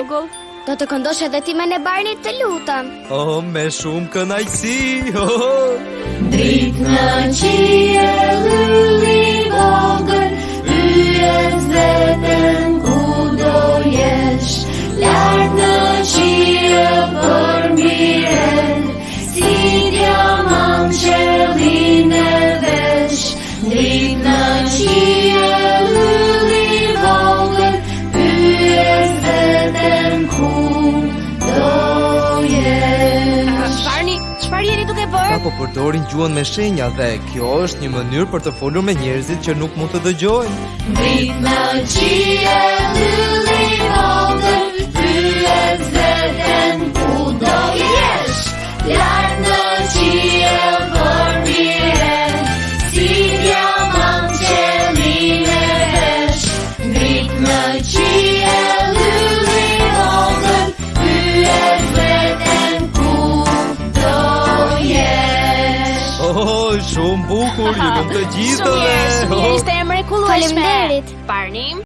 vogël. Do të këndosh edhe ti me ne Barney, të lutem. Me shumë kënaqësi. Drit në qiell ylli vogël, pyes veten ku do jesh. Lart në qiell përmbiren, si diamant qellin e vesh. Drit në qiell ylli vogël, pyes veten ku do jesh. Barney, çfarë jeni duke bërë? Po përdorin gjuhën me shenja dhe kjo është një mënyrë për të folur me njerëzit që nuk mund të dëgjojnë. Drit në qiell ylli vogël, pyes veten ku do jesh. Lart në qiell përmbiren, si diamant qellin e vesh. Drit në qiell ylli vogël, pyes veten ku do jesh. Shumë bukur, ju të gjithëve. Ishte e mrekullueshme. Faleminderit. Barney.